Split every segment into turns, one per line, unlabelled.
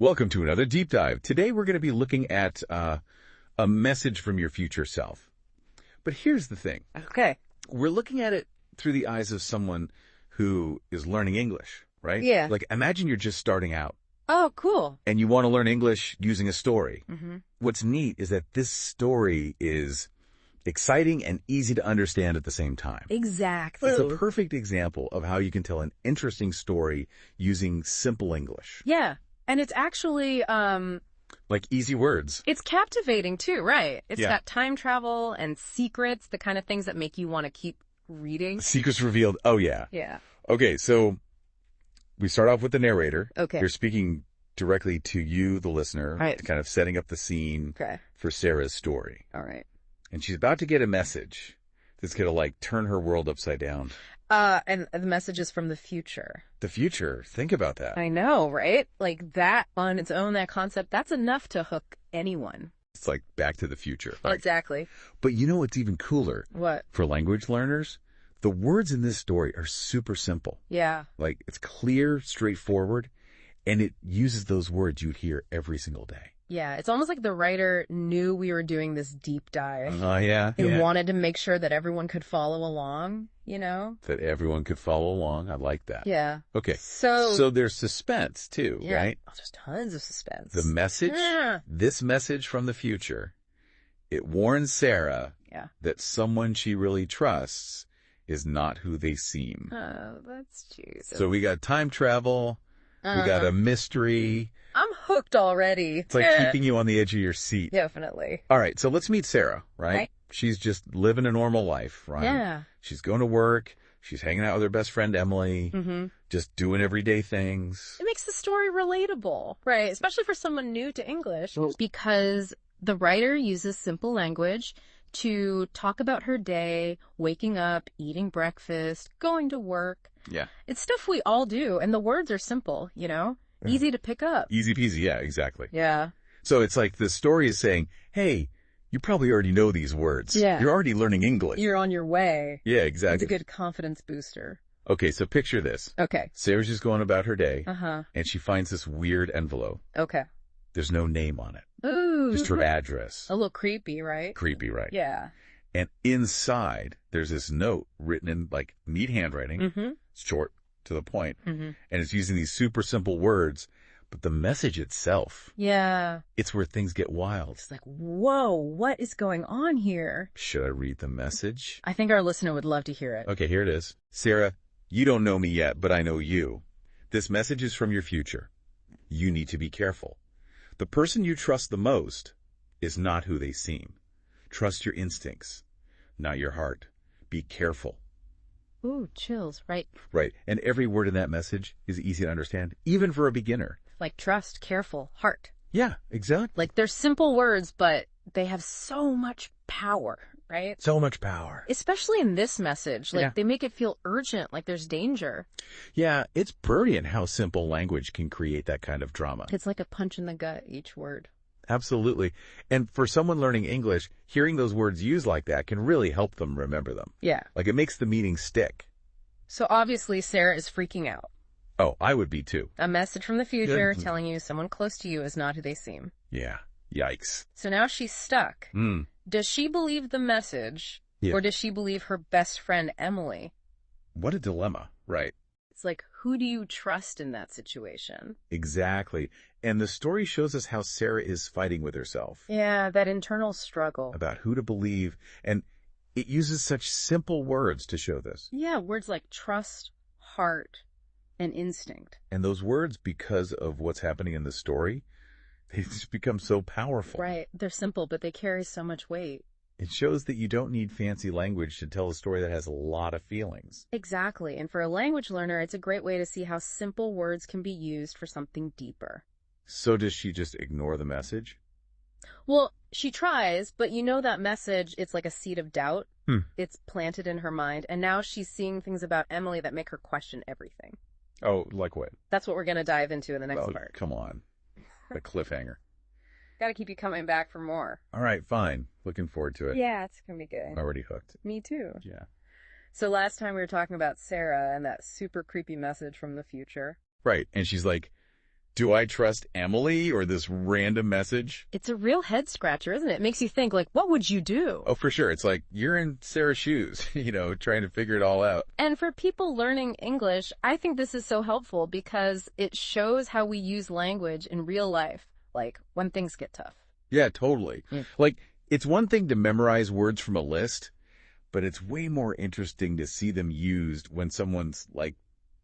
Welcome to another deep dive. Today we're going to be looking at a message from your future self. But here's the thing.
Okay.
We're looking at it through the eyes of someone who is learning English, right?
Yeah.
Like imagine you're just starting out
Oh, cool.
and you want to learn English using a story.
Mm-hmm.
What's neat is that this story is exciting and easy to understand at the same time.
Exactly.
It's a perfect example of how you can tell an interesting story using simple English.
Yeah. And it's actually,
Like easy words.
it's captivating too, right? It's
Yeah.
got time travel and secrets, the kind of things that make you want to keep reading.
Secrets revealed. Oh, yeah.
Yeah.
Okay, so we start off with the narrator.
Okay.
You're speaking directly to you, the listener,
Right.
kind of setting up the scene
Okay.
for Sarah's story.
All right.
And she's about to get a message that's going to like turn her world upside down.
And the message is from the future.
The future, think about that.
I know, right? Like that on its own, that concept, that's enough to hook anyone.
It's like Back to the Future.
Exactly.
But you know what's even cooler?
What?
For language learners, the words in this story are super simple.
Yeah.
Like it's clear, straightforward, and it uses those words you'd hear every single day.
Yeah. It's almost like the writer knew we were doing this deep dive.
Oh, yeah.
And wanted to make sure that everyone could follow along, you know?
That everyone could follow along. I like that.
Yeah.
Okay.
So,
So there's suspense too,
yeah.
right?
Oh, there's tons of suspense.
The message,
Yeah.
this message from the future, it warns Sarah
Yeah.
that someone she really trusts is not who they seem.
Oh, that's cute.
So we got time travel. We got a mystery.
I'm hooked already.
It's like keeping you on the edge of your seat.
Definitely.
All right. So let's meet Sarah, right?
Right.
She's just living a normal life, right?
Yeah.
She's going to work. She's hanging out with her best friend, Emily,
Mm-hmm.
just doing everyday things.
It makes the story relatable, right? Especially for someone new to English, because the writer uses simple language to talk about her day, waking up, eating breakfast, going to work.
Yeah.
It's stuff we all do, and the words are simple, you know? Easy to pick up.
Easy peasy. Yeah, exactly.
Yeah.
So it's like the story is saying, hey, you probably already know these words.
Yeah.
You're already learning English.
You're on your way.
Yeah,
It's
exactly.
a good confidence booster.
Okay, so picture this.
Okay.
Sarah's just going about her day,
Uh-huh.
and she finds this weird envelope.
Okay.
There's no name on it.
Ooh.
Just her address.
A little creepy, right?
Creepy, right?
Yeah.
And inside, there's this note written in like neat handwriting,
Mm-hmm.
short to the point,
Mm-hmm.
and it's using these super simple words, but the message itself,
Yeah.
it's where things get wild.
It's like, whoa, what is going on here?
Should I read the message?
I think our listener would love to hear it.
Okay, here it is. Sarah, you don't know me yet, but I know you. This message is from your future. You need to be careful. The person you trust the most is not who they seem. Trust your instincts, not your heart. Be careful.
Ooh, chills, right?
Right. And every word in that message is easy to understand, even for a beginner.
Like trust, careful, heart.
Yeah, exactly.
Like they're simple words, but they have so much power, right?
So much power.
Especially in this message. Like
Yeah.
they make it feel urgent, like there's danger.
Yeah, it's brilliant how simple language can create that kind of drama.
It's like a punch in the gut, each word.
Absolutely. And for someone learning English, hearing those words used like that can really help them remember them.
Yeah.
Like it makes the meaning stick.
So obviously Sarah is freaking out.
Oh, I would be too.
A message from the future
Good.
telling you someone close to you is not who they seem.
Yeah. Yikes.
So now she's stuck.
Mm.
Does she believe the message,
Yeah.
or does she believe her best friend Emily?
What a dilemma. Right.
It's like, who do you trust in that situation?
Exactly. And the story shows us how Sarah is fighting with herself
Yeah, that internal struggle.
about who to believe. And it uses such simple words to show this.
Yeah, words like trust, heart, and instinct.
And those words, because of what's happening in the story, they just become so powerful.
Right. They're simple, but they carry so much weight.
It shows that you don't need fancy language to tell a story that has a lot of feelings.
Exactly. And for a language learner, it's a great way to see how simple words can be used for something deeper.
So does she just ignore the message?
Well, she tries, but you know that message, it's like a seed of doubt. It's planted in her mind, and now she's seeing things about Emily that make her question everything.
Oh, like what?
That's what we're going to dive into in the next
Oh,
part.
come on. The cliffhanger.
Got to keep you coming back for more.
All right, fine. Looking forward to it.
Yeah, it's going to be good.
Already hooked.
Me too.
Yeah.
So last time we were talking about Sarah and that super creepy message from the future.
Right. And she's like, Do I trust Emily or this random message?
It's a real head scratcher, isn't it? It makes you think, like, what would you do?
Oh, for sure. It's like you're in Sarah's shoes, trying to figure it all out.
And for people learning English, I think this is so helpful because it shows how we use language in real life, like when things get tough.
Yeah, totally.
Mm.
Like, it's one thing to memorize words from a list, but it's way more interesting to see them used when someone's, like,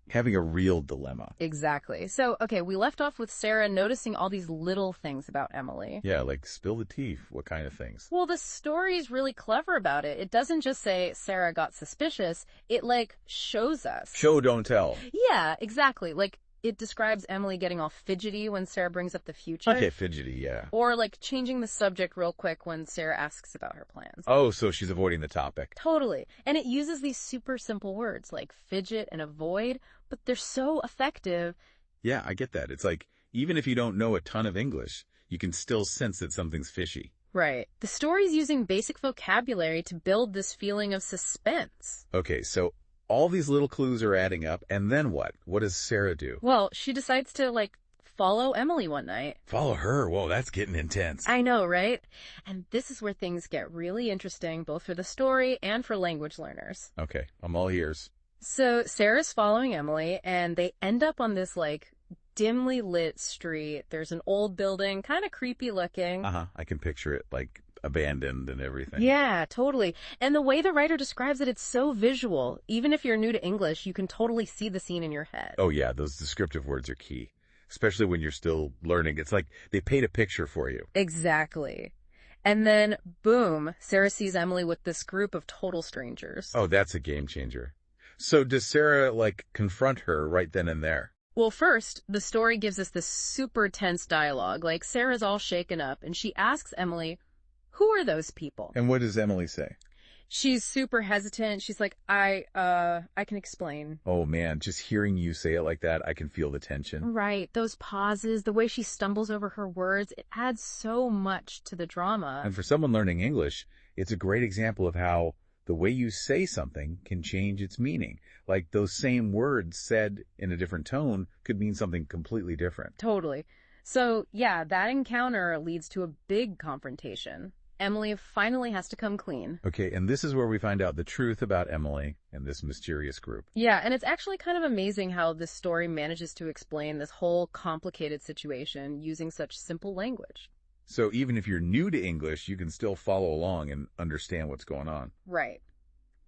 having a real dilemma.
Exactly. So, okay, we left off with Sarah noticing all these little things about Emily.
Yeah, like spill the tea. What kind of things?
Well, the story's really clever about it. It doesn't just say Sarah got suspicious. It, like, shows us.
Show, don't tell.
Yeah, exactly. Like, it describes Emily getting all fidgety when Sarah brings up the future.
Okay, fidgety, yeah.
Or, like, changing the subject real quick when Sarah asks about her plans.
Oh, so she's avoiding the topic.
Totally. And it uses these super simple words like fidget and avoid, but they're so effective.
Yeah, I get that. It's like, even if you don't know a ton of English, you can still sense that something's fishy.
Right. The story's using basic vocabulary to build this feeling of suspense.
Okay, so all these little clues are adding up, and then what? What does Sarah do?
Well, she decides to, like, follow Emily one night.
Follow her? Whoa, that's getting intense.
I know, right? And this is where things get really interesting, both for the story and for language learners.
Okay, I'm all ears.
So Sarah's following Emily, and they end up on this, like, dimly lit street. There's an old building, kind of creepy looking.
I can picture it, like, abandoned and everything.
Yeah, totally. And the way the writer describes it, it's so visual. Even if you're new to English, you can totally see the scene in your head.
Oh yeah, those descriptive words are key. Especially when you're still learning. It's like they paint a picture for you.
Exactly. And then, boom, Sarah sees Emily with this group of total strangers.
Oh, that's a game changer. So does Sarah, like, confront her right then and there?
Well, first, the story gives us this super tense dialogue. Like, Sarah's all shaken up, and she asks Emily, who are those people?
And what does Emily say?
She's super hesitant. She's like, I can explain.
Oh man, just hearing you say it like that, I can feel the tension.
Right. Those pauses, the way she stumbles over her words, it adds so much to the drama.
And for someone learning English, it's a great example of how the way you say something can change its meaning. Like those same words said in a different tone could mean something completely different.
Totally. So, yeah, that encounter leads to a big confrontation. Emily finally has to come clean.
Okay, and this is where we find out the truth about Emily and this mysterious group.
Yeah, and it's actually kind of amazing how this story manages to explain this whole complicated situation using such simple language.
So even if you're new to English, you can still follow along and understand what's going on.
Right.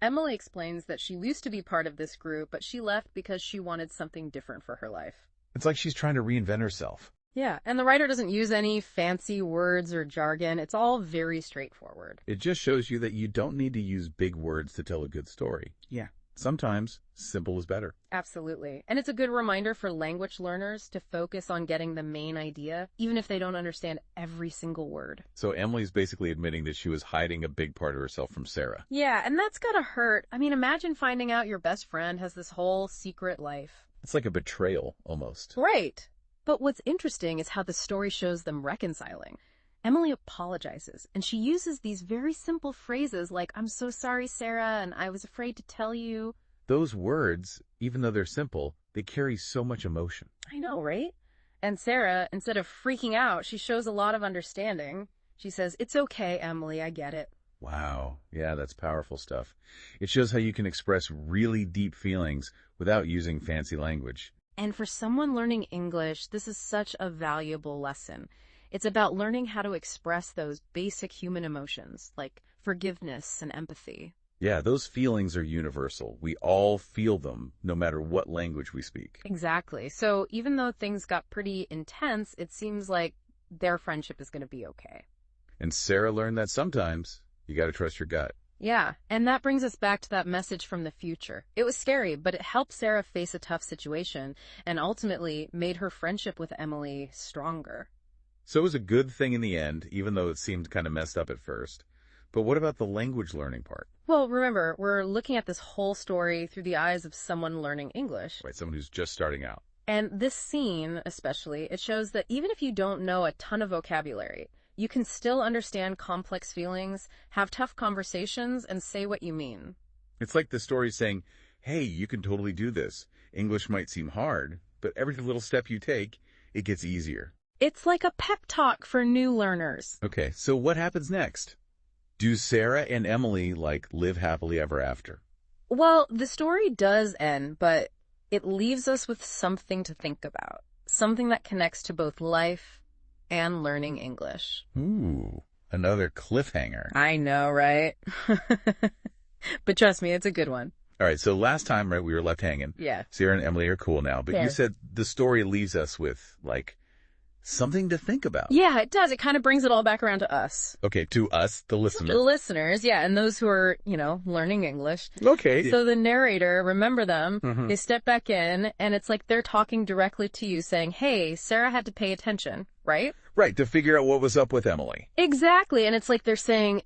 Emily explains that she used to be part of this group, but she left because she wanted something different for her life.
It's like she's trying to reinvent herself.
Yeah, and the writer doesn't use any fancy words or jargon. It's all very straightforward.
It just shows you that you don't need to use big words to tell a good story. Yeah, sometimes simple is better.
Absolutely. And it's a good reminder for language learners to focus on getting the main idea, even if they don't understand every single word.
So Emily's basically admitting that she was hiding a big part of herself from Sarah.
Yeah, and that's gotta hurt. I mean, imagine finding out your best friend has this whole secret life.
It's like a betrayal, almost.
Right. But what's interesting is how the story shows them reconciling. Emily apologizes, and she uses these very simple phrases like, I'm so sorry, Sarah, and I was afraid to tell you.
Those words, even though they're simple, they carry so much emotion.
I know, right? And Sarah, instead of freaking out, she shows a lot of understanding. She says, it's okay, Emily, I get it.
Wow. Yeah, that's powerful stuff. It shows how you can express really deep feelings without using fancy language.
And for someone learning English, this is such a valuable lesson. It's about learning how to express those basic human emotions, like forgiveness and empathy.
Yeah, those feelings are universal. We all feel them, no matter what language we speak.
Exactly. So even though things got pretty intense, it seems like their friendship is going to be okay.
And Sarah learned that sometimes you got to trust your gut.
Yeah, and that brings us back to that message from the future. It was scary, but it helped Sarah face a tough situation and ultimately made her friendship with Emily stronger.
So it was a good thing in the end, even though it seemed kind of messed up at first. But what about the language learning part?
Well, remember, we're looking at this whole story through the eyes of someone learning English.
Right, someone who's just starting out.
And this scene, especially, it shows that even if you don't know a ton of vocabulary, you can still understand complex feelings, have tough conversations, and say what you mean.
It's like the story saying, hey, you can totally do this. English might seem hard, but every little step you take, it gets easier.
It's like a pep talk for new learners.
Okay, so what happens next? Do Sarah and Emily, live happily ever after?
Well, the story does end, but it leaves us with something to think about. Something that connects to both life and learning English.
Ooh, another cliffhanger.
I know, right? But trust me, it's a good one.
All right, so last time, right, we were left hanging.
Yeah.
Sarah and Emily are cool now, but you
Fair.
said the story leaves us with, something to think about.
Yeah, it does. It kind of brings it all back around to us.
Okay, to us, the listener.
The listeners, yeah, and those who are, learning English.
Okay.
So the narrator, remember them,
Mhm.
they step back in, and it's like they're talking directly to you saying, hey, Sarah had to pay attention, right?
Right, to figure out what was up with Emily.
Exactly, and it's like they're saying,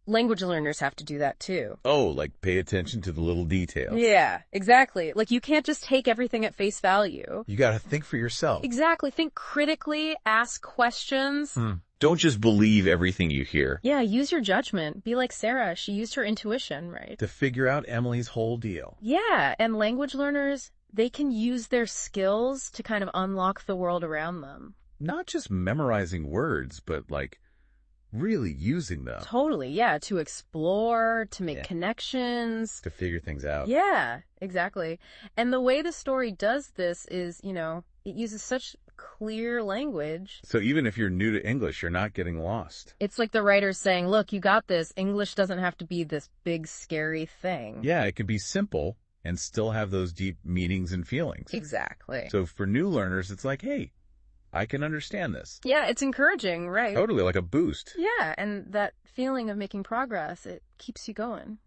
language learners have to do that too.
Oh, pay attention to the little details.
Yeah, exactly. Like, you can't just take everything at face value.
You gotta think for yourself.
Exactly. Think critically, ask questions.
Don't just believe everything you hear.
Yeah, use your judgment. Be like Sarah. She used her intuition, right?
To figure out Emily's whole deal.
Yeah, and language learners, they can use their skills to kind of unlock the world around them.
Not just memorizing words, but really using them
Totally, yeah, to explore, to make
Yeah.
connections.
to figure things out.
Yeah, exactly. And the way the story does this is, it uses such clear language.
So even if you're new to English, you're not getting lost.
It's like the writer's saying, look, you got this. English doesn't have to be this big, scary thing.
Yeah, it can be simple and still have those deep meanings and feelings.
Exactly.
So for new learners, it's like, hey, I can understand this.
Yeah, it's encouraging, right?
Totally, like a boost.
Yeah, and that feeling of making progress, it keeps you going.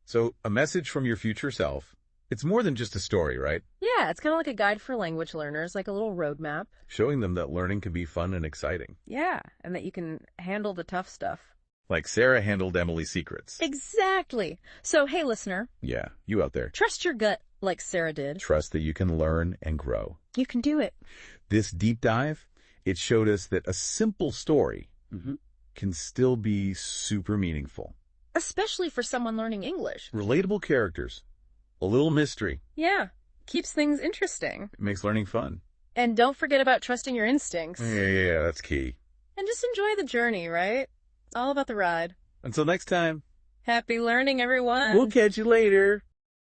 So a message from your future self. It's more than just a story, right?
Yeah, it's kind of like a guide for language learners, like a little roadmap.
Showing them that learning can be fun and exciting.
Yeah, and that you can handle the tough stuff.
Like Sarah handled Emily's secrets.
Exactly. So, hey, listener,
Yeah, you out there.
trust your gut like Sarah did.
Trust that you can learn and grow.
You can do it.
This deep dive, it showed us that a simple story can still be super meaningful.
Especially for someone learning English.
Relatable characters, a little mystery.
Yeah, keeps things interesting.
It makes learning fun.
And don't forget about trusting your instincts.
Yeah, that's key.
And just enjoy the journey, right? It's all about the ride.
Until next time,
Happy learning, everyone.
we'll catch you later.